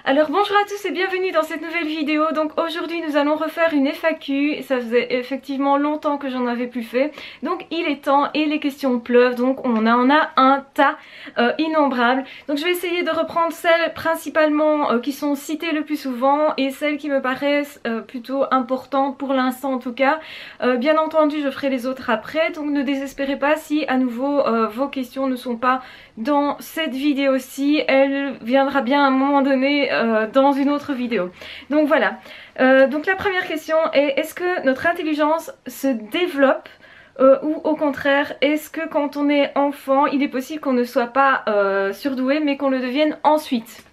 Alors bonjour à tous et bienvenue dans cette nouvelle vidéo. Donc aujourd'hui nous allons refaire une FAQ. Ça faisait effectivement longtemps que j'en avais plus fait. Donc il est temps et les questions pleuvent. Donc on en a un tas innombrable. Donc je vais essayer de reprendre celles principalement qui sont citées le plus souvent et celles qui me paraissent plutôt importantes pour l'instant en tout cas. Bien entendu je ferai les autres après. Donc ne désespérez pas si à nouveau vos questions ne sont pas dans cette vidéo-ci. Elle viendra bien à un moment donné dans une autre vidéo. Donc voilà, donc la première question est: est-ce que notre intelligence se développe ou au contraire, est-ce que quand on est enfant, il est possible qu'on ne soit pas surdoué mais qu'on le devienne ensuite?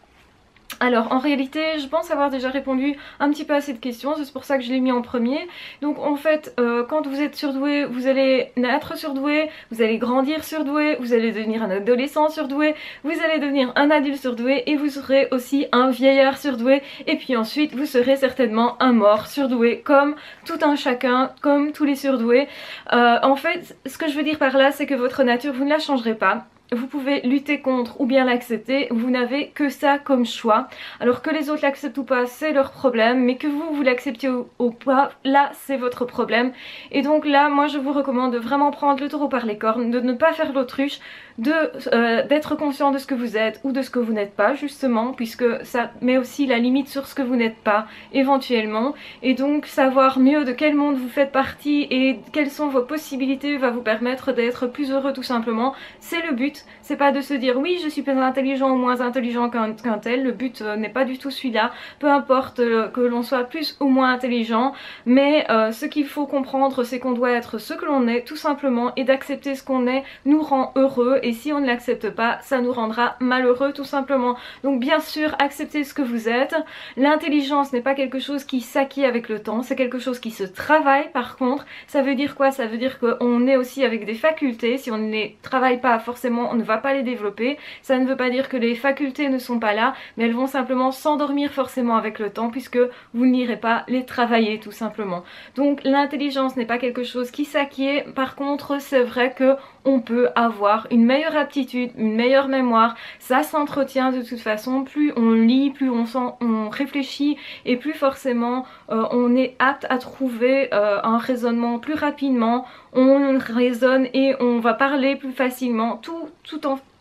Alors en réalité je pense avoir déjà répondu un petit peu à cette question, c'est pour ça que je l'ai mis en premier. Donc en fait quand vous êtes surdoué, vous allez naître surdoué, vous allez grandir surdoué, vous allez devenir un adolescent surdoué, vous allez devenir un adulte surdoué et vous serez aussi un vieillard surdoué. Et puis ensuite vous serez certainement un mort surdoué comme tout un chacun, comme tous les surdoués. En fait ce que je veux dire par là c'est que votre nature vous ne la changerez pas. Vous pouvez lutter contre ou bien l'accepter, vous n'avez que ça comme choix. Alors que les autres l'acceptent ou pas, c'est leur problème, mais que vous l'acceptiez ou pas, là c'est votre problème. Et donc là, moi je vous recommande de vraiment prendre le taureau par les cornes, de ne pas faire l'autruche, d'être conscient de ce que vous êtes ou de ce que vous n'êtes pas justement, puisque ça met aussi la limite sur ce que vous n'êtes pas éventuellement. Et donc savoir mieux de quel monde vous faites partie et quelles sont vos possibilités va vous permettre d'être plus heureux tout simplement. C'est le but. C'est pas de se dire oui je suis plus intelligent ou moins intelligent qu'un tel, le but n'est pas du tout celui-là, peu importe que l'on soit plus ou moins intelligent, mais ce qu'il faut comprendre c'est qu'on doit être ce que l'on est tout simplement, et d'accepter ce qu'on est nous rend heureux, et si on ne l'accepte pas ça nous rendra malheureux tout simplement. Donc bien sûr acceptez ce que vous êtes. L'intelligence n'est pas quelque chose qui s'acquiert avec le temps, c'est quelque chose qui se travaille. Par contre ça veut dire quoi? Ça veut dire qu'on est aussi avec des facultés, si on ne les travaille pas forcément on ne va pas les développer. Ça ne veut pas dire que les facultés ne sont pas là, mais elles vont simplement s'endormir forcément avec le temps puisque vous n'irez pas les travailler tout simplement. Donc l'intelligence n'est pas quelque chose qui s'acquiert. Par contre c'est vrai que on peut avoir une meilleure aptitude, une meilleure mémoire, ça s'entretient de toute façon. Plus on lit, plus on réfléchit et plus forcément on est apte à trouver un raisonnement plus rapidement, on raisonne et on va parler plus facilement, tout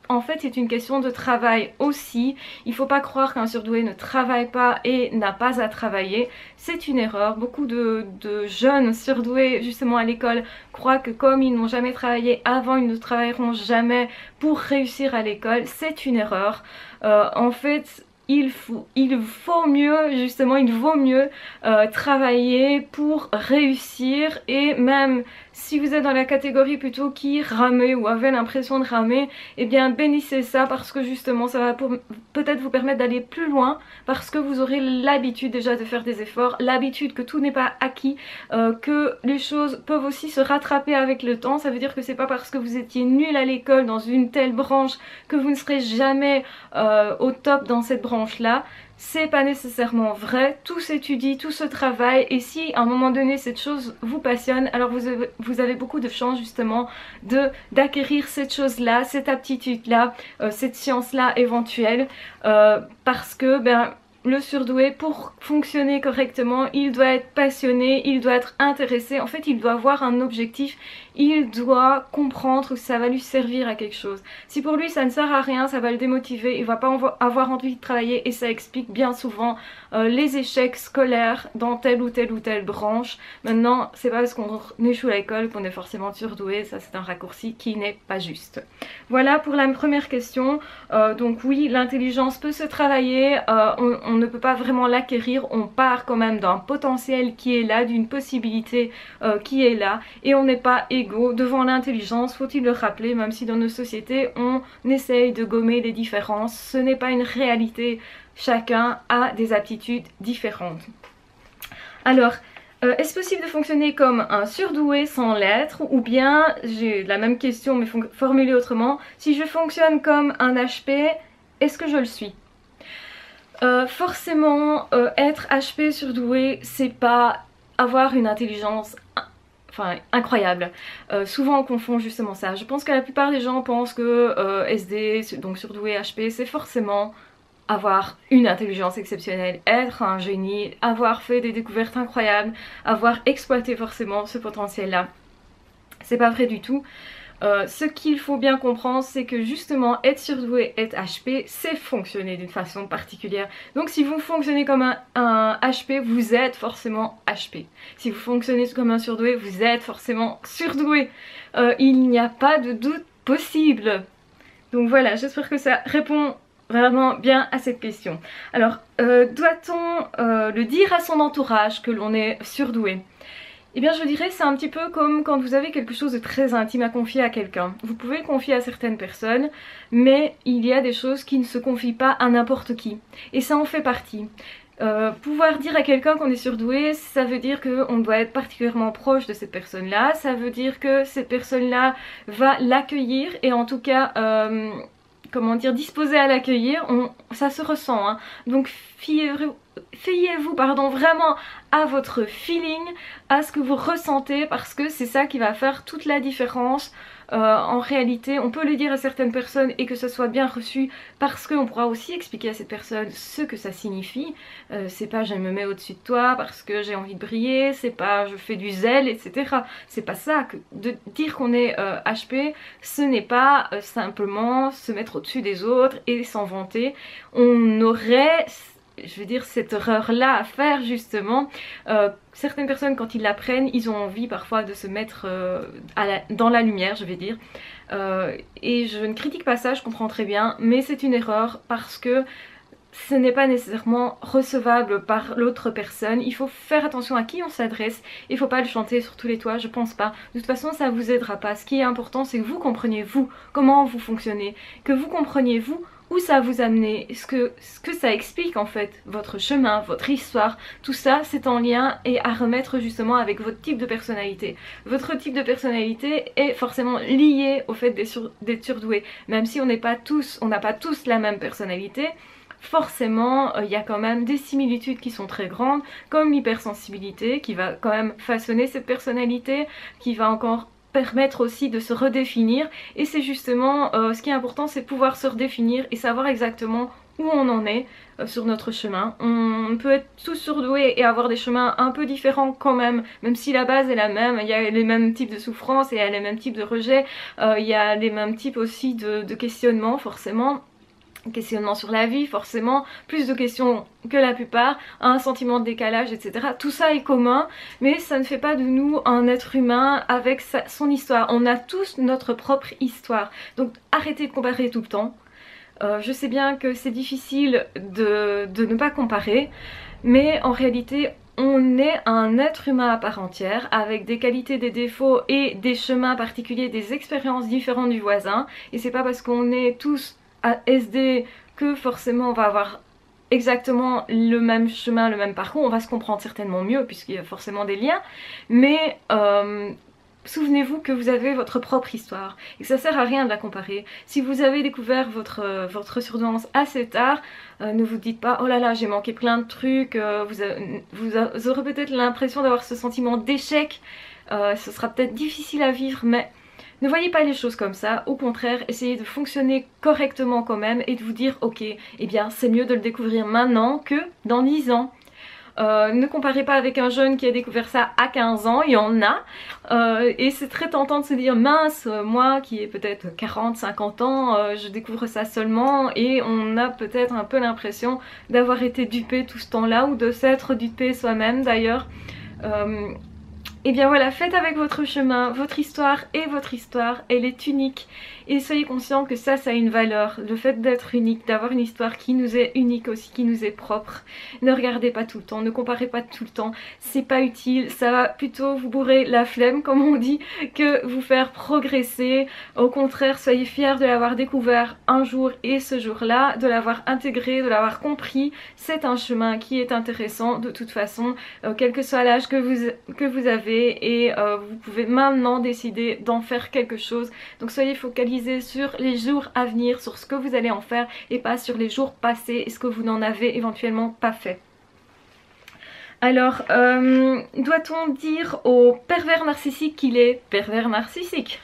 en fait c'est une question de travail aussi. Il faut pas croire qu'un surdoué ne travaille pas et n'a pas à travailler, c'est une erreur. Beaucoup de jeunes surdoués justement à l'école croient que comme ils n'ont jamais travaillé avant, ils ne travailleront jamais pour réussir à l'école. C'est une erreur. En fait il vaut mieux travailler pour réussir. Et même si vous êtes dans la catégorie plutôt qui ramait ou avait l'impression de ramer, eh bien bénissez ça parce que justement ça va peut-être vous permettre d'aller plus loin, parce que vous aurez l'habitude déjà de faire des efforts, l'habitude que tout n'est pas acquis, que les choses peuvent aussi se rattraper avec le temps. Ça veut dire que c'est pas parce que vous étiez nul à l'école dans une telle branche que vous ne serez jamais au top dans cette branche là. C'est pas nécessairement vrai, tout s'étudie, tout se travaille, et si à un moment donné cette chose vous passionne, alors vous avez beaucoup de chance justement d'acquérir cette chose là, cette aptitude là, cette science là éventuelle, parce que le surdoué, pour fonctionner correctement, il doit être passionné, il doit être intéressé, en fait il doit avoir un objectif, il doit comprendre que ça va lui servir à quelque chose. Si pour lui ça ne sert à rien, ça va le démotiver, il va pas avoir envie de travailler, et ça explique bien souvent les échecs scolaires dans telle ou telle branche. Maintenant c'est pas parce qu'on échoue à l'école qu'on est forcément surdoué, ça c'est un raccourci qui n'est pas juste. Voilà pour la première question. Donc oui, l'intelligence peut se travailler, on ne peut pas vraiment l'acquérir, on part quand même d'un potentiel qui est là, d'une possibilité qui est là, et on n'est pas égaux devant l'intelligence, faut-il le rappeler, même si dans nos sociétés on essaye de gommer les différences, ce n'est pas une réalité, chacun a des aptitudes différentes. Alors est-ce possible de fonctionner comme un surdoué sans l'être, ou bien, j'ai la même question mais formulée autrement, si je fonctionne comme un HP, est-ce que je le suis? Forcément être HP surdoué c'est pas avoir une intelligence incroyable. Souvent on confond justement ça. Je pense que la plupart des gens pensent que SD, donc surdoué HP, c'est forcément avoir une intelligence exceptionnelle, être un génie, avoir fait des découvertes incroyables, avoir exploité forcément ce potentiel-là. C'est pas vrai du tout. Ce qu'il faut bien comprendre, c'est que justement être surdoué, être HP, c'est fonctionner d'une façon particulière. Donc si vous fonctionnez comme un HP, vous êtes forcément HP. Si vous fonctionnez comme un surdoué, vous êtes forcément surdoué. Il n'y a pas de doute possible. Donc voilà, j'espère que ça répond vraiment bien à cette question. Alors, doit-on le dire à son entourage que l'on est surdoué ? Eh bien je dirais c'est un petit peu comme quand vous avez quelque chose de très intime à confier à quelqu'un. Vous pouvez le confier à certaines personnes, mais il y a des choses qui ne se confient pas à n'importe qui. Et ça en fait partie. Pouvoir dire à quelqu'un qu'on est surdoué, ça veut dire qu'on doit être particulièrement proche de cette personne-là, ça veut dire que cette personne-là va l'accueillir et en tout cas, comment dire, disposée à l'accueillir, ça se ressent. Hein. Donc fiez-vous vraiment à votre feeling, à ce que vous ressentez parce que c'est ça qui va faire toute la différence. En réalité, on peut le dire à certaines personnes et que ce soit bien reçu parce qu'on pourra aussi expliquer à cette personne ce que ça signifie. C'est pas je me mets au-dessus de toi parce que j'ai envie de briller, c'est pas je fais du zèle, etc. C'est pas ça. De dire qu'on est HP, ce n'est pas simplement se mettre au-dessus des autres et s'en vanter. On aurait, je veux dire, cette erreur-là à faire justement. Certaines personnes quand ils l'apprennent, ils ont envie parfois de se mettre dans la lumière, je vais dire. Et je ne critique pas ça, je comprends très bien, mais c'est une erreur parce que ce n'est pas nécessairement recevable par l'autre personne. Il faut faire attention à qui on s'adresse. Il ne faut pas le chanter sur tous les toits, je pense pas. De toute façon, ça vous aidera pas. Ce qui est important, c'est que vous compreniez vous, comment vous fonctionnez, que vous compreniez vous où ça vous amené, ce que ça explique en fait, votre chemin, votre histoire, tout ça c'est en lien et à remettre justement avec votre type de personnalité. Votre type de personnalité est forcément lié au fait d'être surdoué, même si on n'a pas tous la même personnalité. Forcément, il y a quand même des similitudes qui sont très grandes, comme l'hypersensibilité qui va quand même façonner cette personnalité, qui va encore permettre aussi de se redéfinir. Et c'est justement ce qui est important, c'est pouvoir se redéfinir et savoir exactement où on en est sur notre chemin. On peut être tous surdoués et avoir des chemins un peu différents quand même, même si la base est la même. Il y a les mêmes types de souffrances, il y a les mêmes types de rejets, il y a les mêmes types aussi de questionnements forcément. Questionnement sur la vie, forcément, plus de questions que la plupart, un sentiment de décalage, etc. Tout ça est commun, mais ça ne fait pas de nous un être humain avec son histoire. On a tous notre propre histoire, donc arrêtez de comparer tout le temps. Je sais bien que c'est difficile de ne pas comparer, mais en réalité, on est un être humain à part entière, avec des qualités, des défauts et des chemins particuliers, des expériences différentes du voisin, et c'est pas parce qu'on est tous à SD que forcément on va avoir exactement le même chemin, le même parcours. On va se comprendre certainement mieux puisqu'il y a forcément des liens, mais souvenez-vous que vous avez votre propre histoire et que ça sert à rien de la comparer. Si vous avez découvert votre surdouance assez tard, ne vous dites pas oh là là j'ai manqué plein de trucs, vous aurez peut-être l'impression d'avoir ce sentiment d'échec, ce sera peut-être difficile à vivre, mais ne voyez pas les choses comme ça, au contraire, essayez de fonctionner correctement quand même et de vous dire ok, eh bien c'est mieux de le découvrir maintenant que dans 10 ans. Ne comparez pas avec un jeune qui a découvert ça à 15 ans, il y en a, et c'est très tentant de se dire mince, moi qui ai peut-être 40, 50 ans, je découvre ça seulement, et on a peut-être un peu l'impression d'avoir été dupé tout ce temps-là, ou de s'être dupé soi-même d'ailleurs. Et bien voilà, faites avec votre chemin, votre histoire, et votre histoire, elle est unique. Et soyez conscients que ça a une valeur. Le fait d'être unique, d'avoir une histoire qui nous est unique aussi, qui nous est propre. Ne regardez pas tout le temps, ne comparez pas tout le temps. C'est pas utile, ça va plutôt vous bourrer la flemme, comme on dit, que vous faire progresser. Au contraire, soyez fiers de l'avoir découvert un jour et ce jour-là, de l'avoir intégré, de l'avoir compris. C'est un chemin qui est intéressant de toute façon, quel que soit l'âge que vous avez. Et vous pouvez maintenant décider d'en faire quelque chose. Donc soyez focalisés sur les jours à venir, sur ce que vous allez en faire et pas sur les jours passés et ce que vous n'en avez éventuellement pas fait. Alors, doit-on dire au pervers narcissique qu'il est pervers narcissique?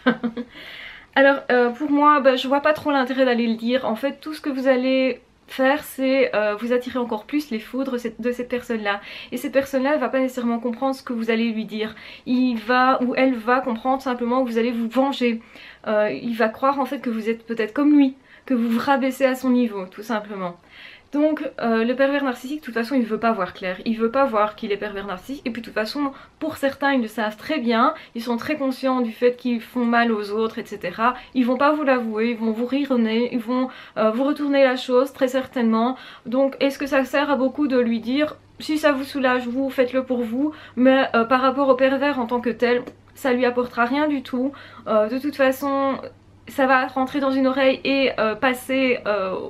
Alors pour moi, je vois pas trop l'intérêt d'aller le dire. En fait, tout ce que vous allez faire, c'est vous attirer encore plus les foudres de cette personne-là. Et cette personne-là, elle va pas nécessairement comprendre ce que vous allez lui dire. Il va ou elle va comprendre simplement que vous allez vous venger. Il va croire en fait que vous êtes peut-être comme lui, que vous vous rabaissez à son niveau, tout simplement. Donc le pervers narcissique, de toute façon, il ne veut pas voir clair, il ne veut pas voir qu'il est pervers narcissique, et puis de toute façon, pour certains, ils le savent très bien, ils sont très conscients du fait qu'ils font mal aux autres, etc. Ils vont pas vous l'avouer, ils vont vous rire au nez, ils vont vous retourner la chose, très certainement. Donc est-ce que ça sert à beaucoup de lui dire, si ça vous soulage, vous, faites-le pour vous, mais par rapport au pervers en tant que tel, ça lui apportera rien du tout. De toute façon, ça va rentrer dans une oreille et passer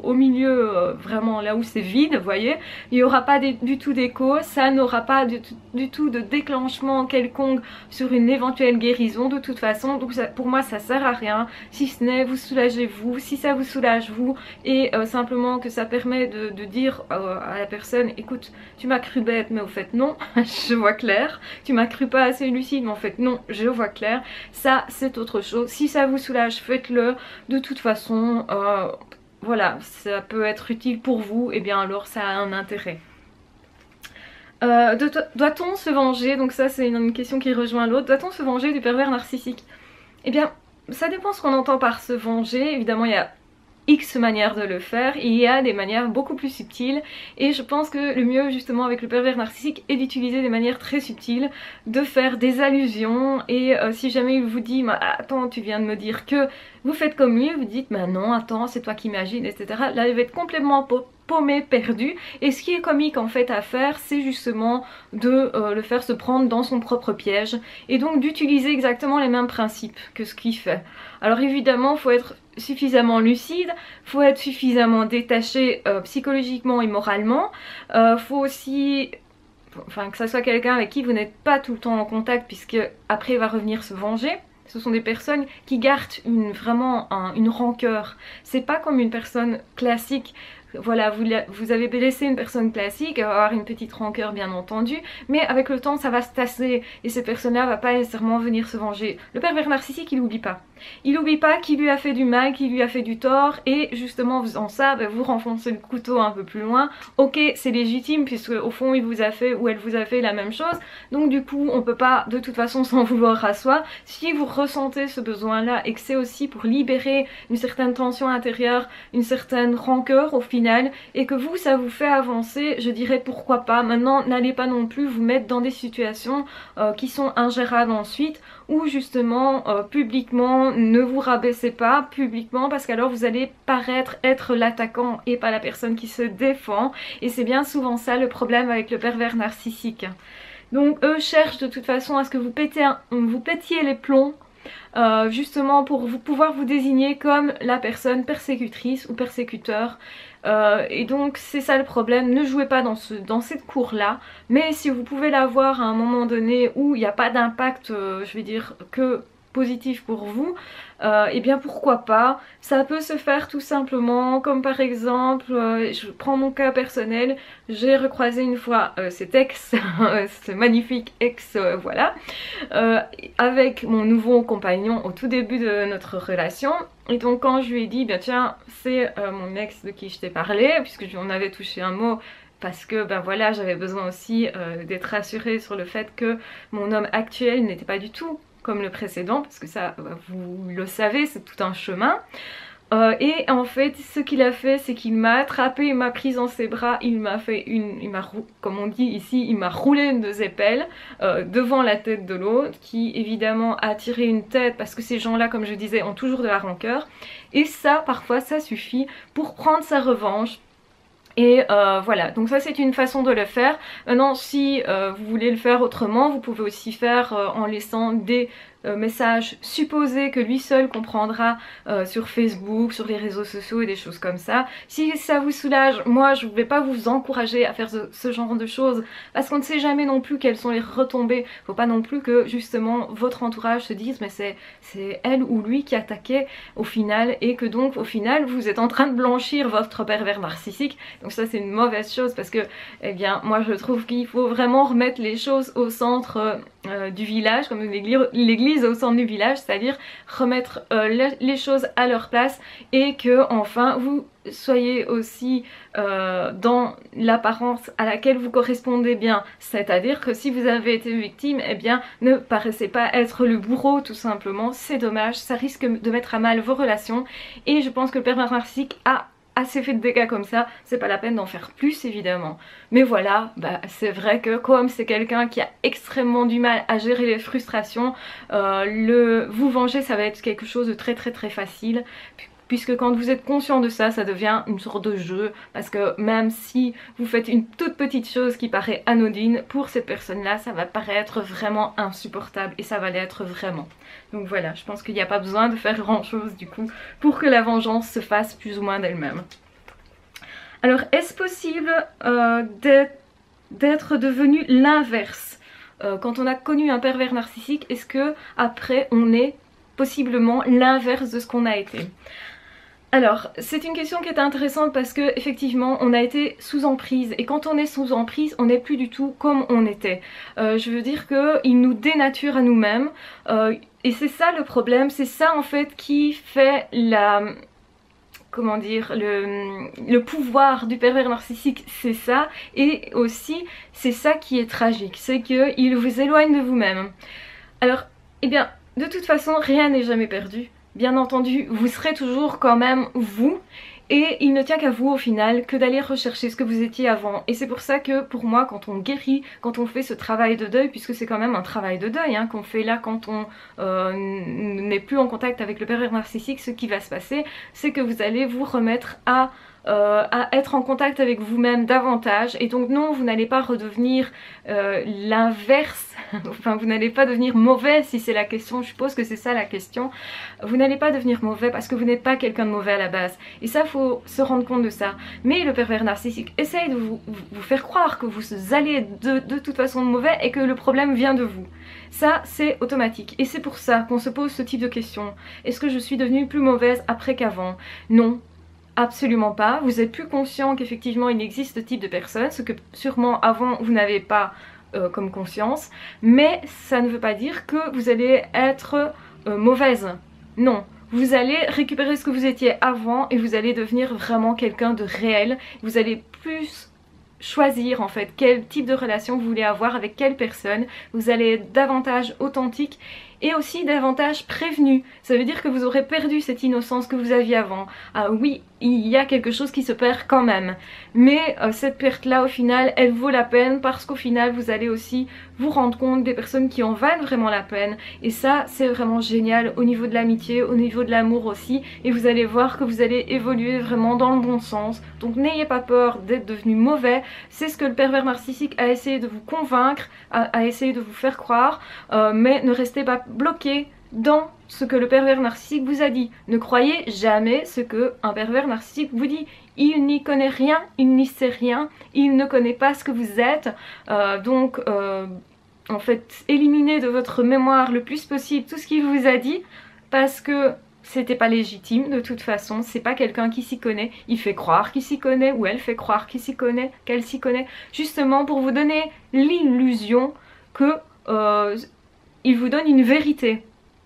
au milieu, vraiment là où c'est vide, vous voyez. Il n'y aura pas du tout d'écho, ça n'aura pas du tout de déclenchement quelconque sur une éventuelle guérison de toute façon. Donc ça, pour moi, ça sert à rien, si ce n'est vous soulagez vous, si ça vous soulage vous, et simplement que ça permet de dire à la personne, écoute, tu m'as cru bête, mais au fait non, je vois clair. Tu m'as cru pas assez lucide, mais en fait non, je vois clair. Ça, c'est autre chose. Si ça vous soulage, faites-le. De toute façon, voilà, ça peut être utile pour vous, et bien alors ça a un intérêt. Doit-on se venger? Donc ça c'est une question qui rejoint l'autre. Doit-on se venger du pervers narcissique? Eh bien, ça dépend ce qu'on entend par se venger. Évidemment, il y a X manières de le faire, il y a des manières beaucoup plus subtiles, et je pense que le mieux justement avec le pervers narcissique est d'utiliser des manières très subtiles, de faire des allusions, et si jamais il vous dit attends, tu viens de me dire que, vous faites comme lui, vous dites mais non, attends, c'est toi qui imagines, etc. Là il va être complètement paumé, perdu, et ce qui est comique en fait à faire, c'est justement de le faire se prendre dans son propre piège, et donc d'utiliser exactement les mêmes principes que ce qu'il fait. Alors évidemment, il faut être suffisamment lucide, faut être suffisamment détaché psychologiquement et moralement, faut aussi, enfin, que ça soit quelqu'un avec qui vous n'êtes pas tout le temps en contact, puisque après il va revenir se venger. Ce sont des personnes qui gardent vraiment une rancœur. C'est pas comme une personne classique. Voilà, vous avez blessé une personne classique, elle va avoir une petite rancœur bien entendu, mais avec le temps ça va se tasser, et cette personne-là va pas nécessairement venir se venger. Le pervers narcissique, il n'oublie pas. Il n'oublie pas qu'il lui a fait du mal, qu'il lui a fait du tort, et justement en faisant ça, vous renfoncez le couteau un peu plus loin. Ok, c'est légitime, puisque au fond il vous a fait ou elle vous a fait la même chose, donc du coup on peut pas de toute façon s'en vouloir à soi. Si vous ressentez ce besoin-là, et que c'est aussi pour libérer une certaine tension intérieure, une certaine rancœur au final, et que vous, ça vous fait avancer, je dirais pourquoi pas. Maintenant, n'allez pas non plus vous mettre dans des situations qui sont ingérables ensuite, ou justement publiquement, ne vous rabaissez pas publiquement, parce qu'alors vous allez paraître être l'attaquant et pas la personne qui se défend, et c'est bien souvent ça le problème avec le pervers narcissique. Donc eux cherchent de toute façon à ce que vous pétiez les plombs, justement pour pouvoir vous désigner comme la personne persécutrice ou persécuteur, et donc c'est ça le problème. Ne jouez pas dans cette cour là, mais si vous pouvez l'avoir à un moment donné où il n'y a pas d'impact, je vais dire que positif pour vous, et bien pourquoi pas. Ça peut se faire tout simplement, comme par exemple, je prends mon cas personnel, j'ai recroisé une fois cet ex, ce magnifique ex, voilà, avec mon nouveau compagnon au tout début de notre relation. Et donc quand je lui ai dit, bien tiens, c'est mon ex de qui je t'ai parlé, puisque on avait touché un mot, parce que ben voilà, j'avais besoin aussi d'être rassurée sur le fait que mon homme actuel n'était pas du tout comme le précédent, parce que ça, vous le savez, c'est tout un chemin. Et en fait, ce qu'il a fait, c'est qu'il m'a attrapé, il m'a prise dans ses bras, il m'a fait comme on dit ici, il m'a roulé une de ses pelles devant la tête de l'autre, qui évidemment a tiré une tête, parce que ces gens-là, comme je disais, ont toujours de la rancœur. Et ça, parfois, ça suffit pour prendre sa revanche. Et voilà, donc ça c'est une façon de le faire. Maintenant, si vous voulez le faire autrement, vous pouvez aussi faire en laissant des messages supposés que lui seul comprendra sur Facebook, sur les réseaux sociaux et des choses comme ça. Si ça vous soulage, moi je ne vais pas vous encourager à faire ce genre de choses, parce qu'on ne sait jamais non plus quelles sont les retombées. Faut pas non plus que justement votre entourage se dise mais c'est elle ou lui qui attaquait au final, et que donc au final vous êtes en train de blanchir votre pervers narcissique. Donc ça c'est une mauvaise chose, parce que eh bien moi je trouve qu'il faut vraiment remettre les choses au centre du village, comme l'église l'église au centre du village, c'est-à-dire remettre les choses à leur place et que enfin vous soyez aussi dans l'apparence à laquelle vous correspondez bien, c'est-à-dire que si vous avez été victime, eh bien ne paraissez pas être le bourreau tout simplement, c'est dommage, ça risque de mettre à mal vos relations et je pense que le pervers narcissique a assez fait de dégâts comme ça, c'est pas la peine d'en faire plus évidemment. Mais voilà, bah, c'est vrai que comme c'est quelqu'un qui a extrêmement du mal à gérer les frustrations, vous venger ça va être quelque chose de très facile. Puisque quand vous êtes conscient de ça, ça devient une sorte de jeu. Parce que même si vous faites une toute petite chose qui paraît anodine, pour cette personne-là, ça va paraître vraiment insupportable. Et ça va l'être vraiment. Donc voilà, je pense qu'il n'y a pas besoin de faire grand-chose du coup pour que la vengeance se fasse plus ou moins d'elle-même. Alors, est-ce possible d'être devenu l'inverse quand on a connu un pervers narcissique, est-ce que après on est possiblement l'inverse de ce qu'on a été? Alors, c'est une question qui est intéressante parce que effectivement, on a été sous emprise et quand on est sous emprise, on n'est plus du tout comme on était. Je veux dire qu'il nous dénature à nous-mêmes et c'est ça le problème, c'est ça en fait qui fait comment dire, le pouvoir du pervers narcissique, c'est ça, et aussi c'est ça qui est tragique, c'est qu'il vous éloigne de vous-même. Alors, eh bien, de toute façon, rien n'est jamais perdu. Bien entendu, vous serez toujours quand même vous et il ne tient qu'à vous au final que d'aller rechercher ce que vous étiez avant. Et c'est pour ça que pour moi, quand on guérit, quand on fait ce travail de deuil, puisque c'est quand même un travail de deuil qu'on fait là quand on n'est plus en contact avec le pervers narcissique, ce qui va se passer, c'est que vous allez vous remettre à être en contact avec vous-même davantage et donc non, vous n'allez pas redevenir l'inverse, enfin vous n'allez pas devenir mauvais si c'est la question, je suppose que c'est ça la question, vous n'allez pas devenir mauvais parce que vous n'êtes pas quelqu'un de mauvais à la base et ça faut se rendre compte de ça. Mais le pervers narcissique essaye de vous faire croire que vous allez de toute façon mauvais et que le problème vient de vous. Ça c'est automatique et c'est pour ça qu'on se pose ce type de questions. Est-ce que je suis devenue plus mauvaise après qu'avant? Non. Absolument pas, vous êtes plus conscient qu'effectivement il existe ce type de personnes, ce que sûrement avant vous n'avez pas comme conscience, mais ça ne veut pas dire que vous allez être mauvaise, non. Vous allez récupérer ce que vous étiez avant et vous allez devenir vraiment quelqu'un de réel, vous allez plus choisir en fait quel type de relation vous voulez avoir avec quelle personne, vous allez être davantage authentique et aussi davantage prévenu. Ça veut dire que vous aurez perdu cette innocence que vous aviez avant. Ah oui, il y a quelque chose qui se perd quand même. Mais cette perte-là, au final, elle vaut la peine parce qu'au final, vous allez aussi vous rendre compte des personnes qui en valent vraiment la peine. Et ça, c'est vraiment génial au niveau de l'amitié, au niveau de l'amour aussi. Et vous allez voir que vous allez évoluer vraiment dans le bon sens. Donc n'ayez pas peur d'être devenu mauvais. C'est ce que le pervers narcissique a essayé de vous convaincre, a essayé de vous faire croire. Mais ne restez pas bloqué dans ce que le pervers narcissique vous a dit. Ne croyez jamais ce que un pervers narcissique vous dit. Il n'y connaît rien, il n'y sait rien, il ne connaît pas ce que vous êtes. Donc en fait, éliminez de votre mémoire le plus possible tout ce qu'il vous a dit parce que c'était pas légitime de toute façon, c'est pas quelqu'un qui s'y connaît, il fait croire qu'il s'y connaît ou elle fait croire qu'il s'y connaît, qu'elle s'y connaît, justement pour vous donner l'illusion que il vous donne une vérité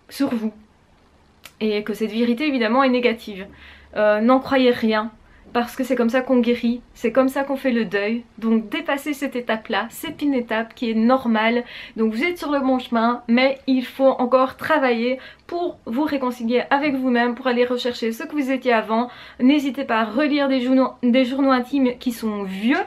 sur vous et que cette vérité évidemment est négative. N'en croyez rien parce que c'est comme ça qu'on guérit, c'est comme ça qu'on fait le deuil. Donc dépassez cette étape là, c'est une étape qui est normale, donc vous êtes sur le bon chemin mais il faut encore travailler pour vous réconcilier avec vous-même, pour aller rechercher ce que vous étiez avant. N'hésitez pas à relire des journaux intimes qui sont vieux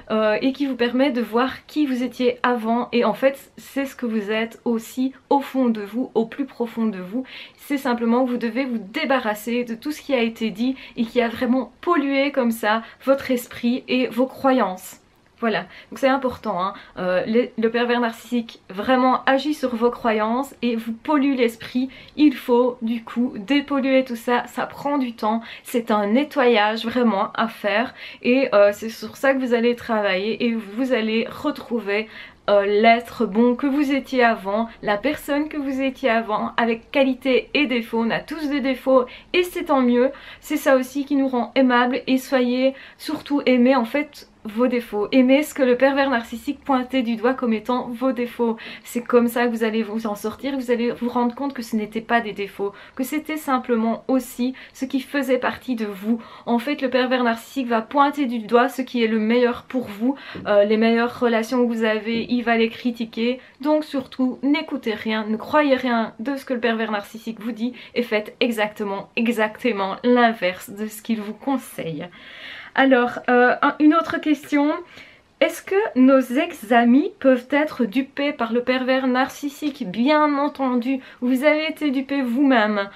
et qui vous permettent de voir qui vous étiez avant et en fait c'est ce que vous êtes aussi au fond de vous, au plus profond de vous. C'est simplement que vous devez vous débarrasser de tout ce qui a été dit et qui a vraiment pollué comme ça votre esprit et vos croyances. Voilà, donc c'est important, le pervers narcissique vraiment agit sur vos croyances et vous pollue l'esprit. Il faut du coup dépolluer tout ça, ça prend du temps, c'est un nettoyage vraiment à faire et c'est sur ça que vous allez travailler et vous allez retrouver l'être bon que vous étiez avant, la personne que vous étiez avant, avec qualité et défauts. On a tous des défauts et c'est tant mieux, c'est ça aussi qui nous rend aimables et soyez surtout aimés en fait. vos défauts. Aimez ce que le pervers narcissique pointait du doigt comme étant vos défauts. C'est comme ça que vous allez vous en sortir, vous allez vous rendre compte que ce n'était pas des défauts, que c'était simplement aussi ce qui faisait partie de vous. En fait, le pervers narcissique va pointer du doigt ce qui est le meilleur pour vous, les meilleures relations que vous avez, il va les critiquer. Donc surtout, n'écoutez rien, ne croyez rien de ce que le pervers narcissique vous dit et faites exactement l'inverse de ce qu'il vous conseille. Alors, une autre question. Est-ce que nos ex-amis peuvent être dupés par le pervers narcissique? Bien entendu, vous avez été dupé vous-même.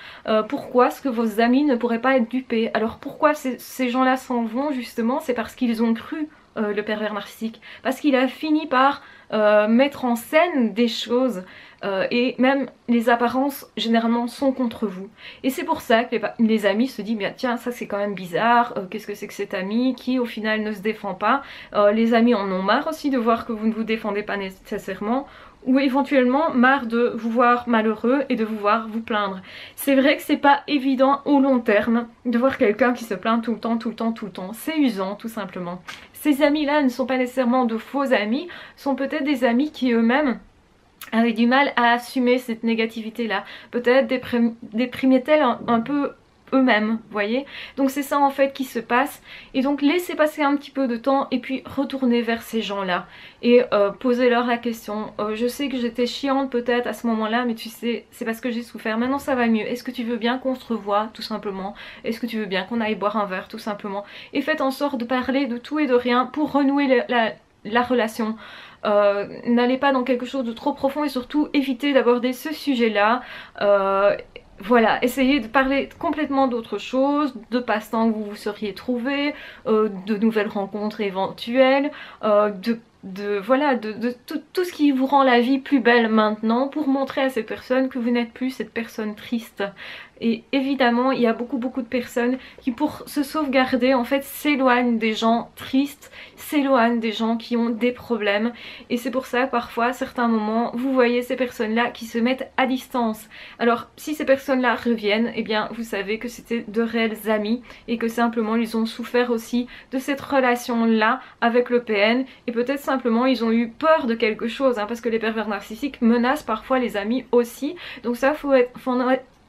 Pourquoi est-ce que vos amis ne pourraient pas être dupés? Alors pourquoi ces gens-là s'en vont justement? C'est parce qu'ils ont cru le pervers narcissique. Parce qu'il a fini par mettre en scène des choses et même les apparences généralement sont contre vous. Et c'est pour ça que les amis se disent bien tiens ça c'est quand même bizarre, qu'est-ce que c'est que cet ami qui au final ne se défend pas. Les amis en ont marre aussi de voir que vous ne vous défendez pas nécessairement, ou éventuellement marre de vous voir malheureux et de vous voir vous plaindre. C'est vrai que c'est pas évident au long terme de voir quelqu'un qui se plaint tout le temps. C'est usant tout simplement. Ces amis-là ne sont pas nécessairement de faux amis, sont peut-être des amis qui eux-mêmes avaient du mal à assumer cette négativité-là. Peut-être déprimaient-elles un peu eux-mêmes, vous voyez. Donc c'est ça en fait qui se passe. Et donc laissez passer un petit peu de temps et puis retournez vers ces gens-là et posez-leur la question. Je sais que j'étais chiante peut-être à ce moment-là, mais tu sais, c'est parce que j'ai souffert. Maintenant ça va mieux. Est-ce que tu veux bien qu'on se revoie tout simplement? Est-ce que tu veux bien qu'on aille boire un verre tout simplement? Et faites en sorte de parler de tout et de rien pour renouer la relation. N'allez pas dans quelque chose de trop profond et surtout évitez d'aborder ce sujet-là. Voilà, essayez de parler complètement d'autre chose, de passe-temps que vous vous seriez trouvé, de nouvelles rencontres éventuelles, voilà, de tout ce qui vous rend la vie plus belle maintenant pour montrer à ces personnes que vous n'êtes plus cette personne triste. Et évidemment, il y a beaucoup de personnes qui pour se sauvegarder en fait s'éloignent des gens tristes, s'éloignent des gens qui ont des problèmes. Et c'est pour ça que parfois, à certains moments, vous voyez ces personnes-là qui se mettent à distance. Alors, si ces personnes-là reviennent, eh bien, vous savez que c'était de réels amis et que simplement ils ont souffert aussi de cette relation-là avec le PN et peut-être simplement ils ont eu peur de quelque chose, hein, parce que les pervers narcissiques menacent parfois les amis aussi. Donc ça, faut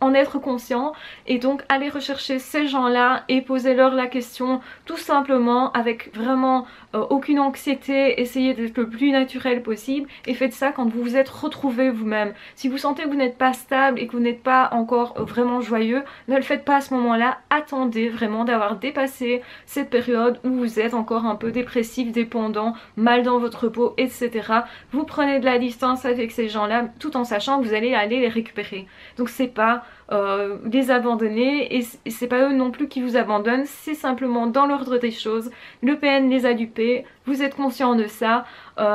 en être conscient et donc aller rechercher ces gens-là et poser leur la question tout simplement avec vraiment aucune anxiété, essayez d'être le plus naturel possible et faites ça quand vous vous êtes retrouvé vous-même. Si vous sentez que vous n'êtes pas stable et que vous n'êtes pas encore vraiment joyeux, ne le faites pas à ce moment-là, attendez vraiment d'avoir dépassé cette période où vous êtes encore un peu dépressif, dépendant, mal dans votre peau, etc. Vous prenez de la distance avec ces gens-là tout en sachant que vous allez aller les récupérer. Donc c'est pas les abandonner et c'est pas eux non plus qui vous abandonnent, c'est simplement dans l'ordre des choses. Le PN les a dupés, vous êtes conscient de ça,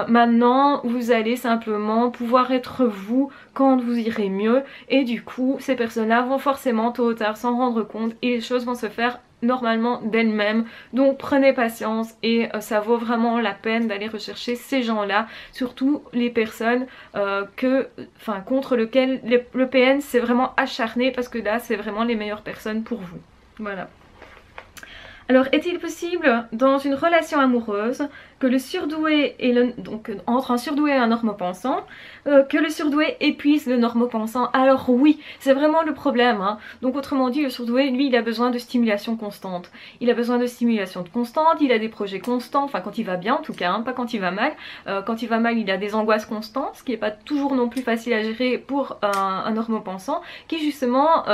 maintenant vous allez simplement pouvoir être vous quand vous irez mieux et du coup ces personnes-là vont forcément tôt ou tard s'en rendre compte et les choses vont se faire normalement d'elles-mêmes. Donc prenez patience et ça vaut vraiment la peine d'aller rechercher ces gens-là, surtout les personnes contre lesquelles le PN s'est vraiment acharné parce que là c'est vraiment les meilleures personnes pour vous. Voilà. Alors, est-il possible dans une relation amoureuse que le surdoué et entre un surdoué et un normopensant, que le surdoué épuise le normopensant? Alors oui, c'est vraiment le problème, hein. Donc autrement dit, le surdoué, lui, il a besoin de stimulation constante. Il a besoin de stimulation constante, il a des projets constants, enfin quand il va bien en tout cas, hein, pas quand il va mal. Quand il va mal, il a des angoisses constantes, ce qui n'est pas toujours non plus facile à gérer pour un normopensant, qui justement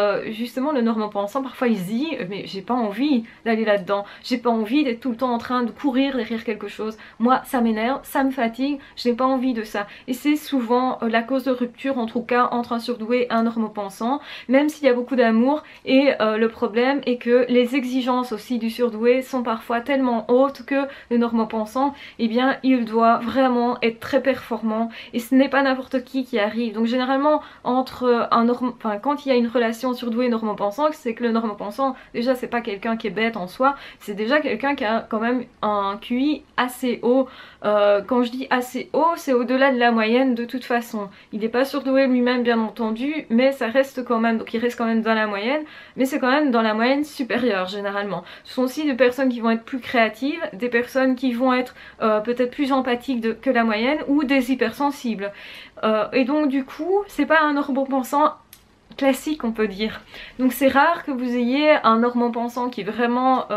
le normopensant, parfois il se dit, mais j'ai pas envie d'aller là-dedans, j'ai pas envie d'être tout le temps en train de courir derrière quelque chose. Moi ça m'énerve, ça me fatigue, je n'ai pas envie de ça. Et c'est souvent la cause de rupture en tout cas entre un surdoué et un normopensant, même s'il y a beaucoup d'amour. Et le problème est que les exigences aussi du surdoué sont parfois tellement hautes que le normopensant, eh bien il doit vraiment être très performant et ce n'est pas n'importe qui arrive. Donc généralement quand il y a une relation surdoué normopensant, c'est que le normopensant déjà c'est pas quelqu'un qui est bête en soi, fois, c'est déjà quelqu'un qui a quand même un QI assez haut. Quand je dis assez haut, c'est au-delà de la moyenne de toute façon. Il n'est pas surdoué lui-même bien entendu, mais ça reste quand même, donc il reste quand même dans la moyenne, mais c'est quand même dans la moyenne supérieure généralement. Ce sont aussi des personnes qui vont être plus créatives, des personnes qui vont être peut-être plus empathiques que la moyenne, ou des hypersensibles. Et donc du coup, c'est pas un normopensant classique on peut dire. Donc c'est rare que vous ayez un normopensant qui est vraiment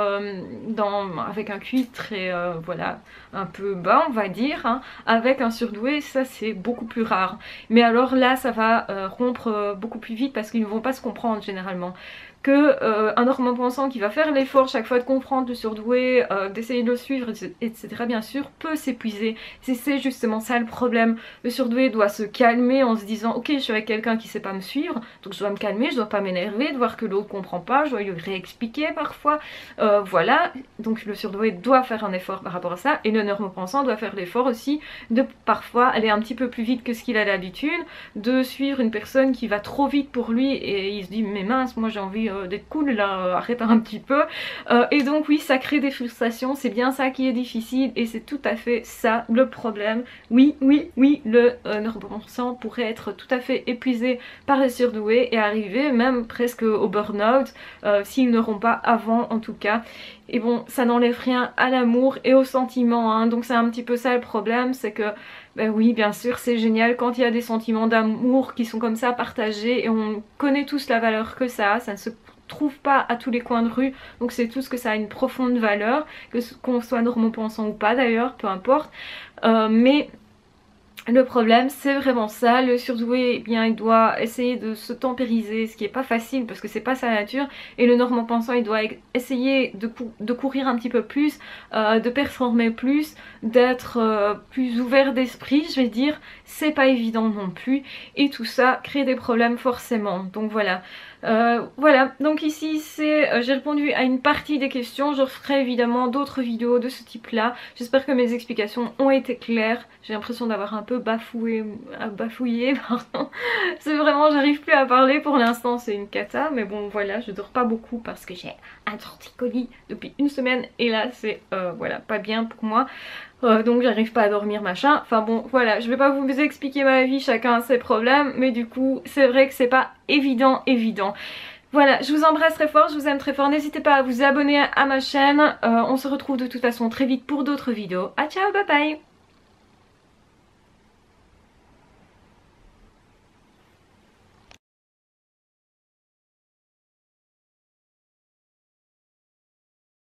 avec un QI très voilà, un peu bas on va dire, hein, avec un surdoué, ça c'est beaucoup plus rare. Mais alors là ça va rompre beaucoup plus vite parce qu'ils ne vont pas se comprendre généralement. Que un normopensant qui va faire l'effort chaque fois de comprendre le surdoué, d'essayer de le suivre, etc. bien sûr, peut s'épuiser. C'est justement ça le problème. Le surdoué doit se calmer en se disant ok, je suis avec quelqu'un qui sait pas me suivre, donc je dois me calmer, je dois pas m'énerver, de voir que l'autre comprend pas, je dois lui réexpliquer parfois. Voilà, donc le surdoué doit faire un effort par rapport à ça, et le normopensant doit faire l'effort aussi de parfois aller un petit peu plus vite que ce qu'il a l'habitude, de suivre une personne qui va trop vite pour lui et il se dit mais mince, moi j'ai envie d'être cool là, arrête un petit peu. Et donc oui, ça crée des frustrations, c'est bien ça qui est difficile et c'est tout à fait ça le problème. Oui, le normopensant pourrait être tout à fait épuisé par les surdoués et arriver même presque au burn-out, s'ils n'auront pas avant en tout cas. Et bon, ça n'enlève rien à l'amour et aux sentiments, hein. Donc c'est un petit peu ça le problème, c'est que ben oui, bien sûr, c'est génial quand il y a des sentiments d'amour qui sont comme ça partagés et on connaît tous la valeur que ça ne se trouve pas à tous les coins de rue, donc c'est tout ce que ça a une profonde valeur, qu'on soit normopensant ou pas d'ailleurs, peu importe, mais le problème c'est vraiment ça, le surdoué, eh bien il doit essayer de se tempériser, ce qui est pas facile parce que c'est pas sa nature, et le normopensant il doit essayer de courir un petit peu plus, de performer plus, d'être plus ouvert d'esprit je vais dire, c'est pas évident non plus, et tout ça crée des problèmes forcément, donc voilà. Voilà, donc ici j'ai répondu à une partie des questions, je ferai évidemment d'autres vidéos de ce type là, j'espère que mes explications ont été claires, j'ai l'impression d'avoir un peu bafouillé, pardon, c'est vraiment, j'arrive plus à parler pour l'instant, c'est une cata, mais bon voilà, je dors pas beaucoup parce que j'ai un torticolis depuis une semaine et là c'est voilà, pas bien pour moi. Donc j'arrive pas à dormir machin, enfin bon voilà, je vais pas vous expliquer ma vie, chacun a ses problèmes, mais du coup c'est vrai que c'est pas évident. Voilà, je vous embrasse très fort, je vous aime très fort, n'hésitez pas à vous abonner à ma chaîne, on se retrouve de toute façon très vite pour d'autres vidéos, ciao, bye bye.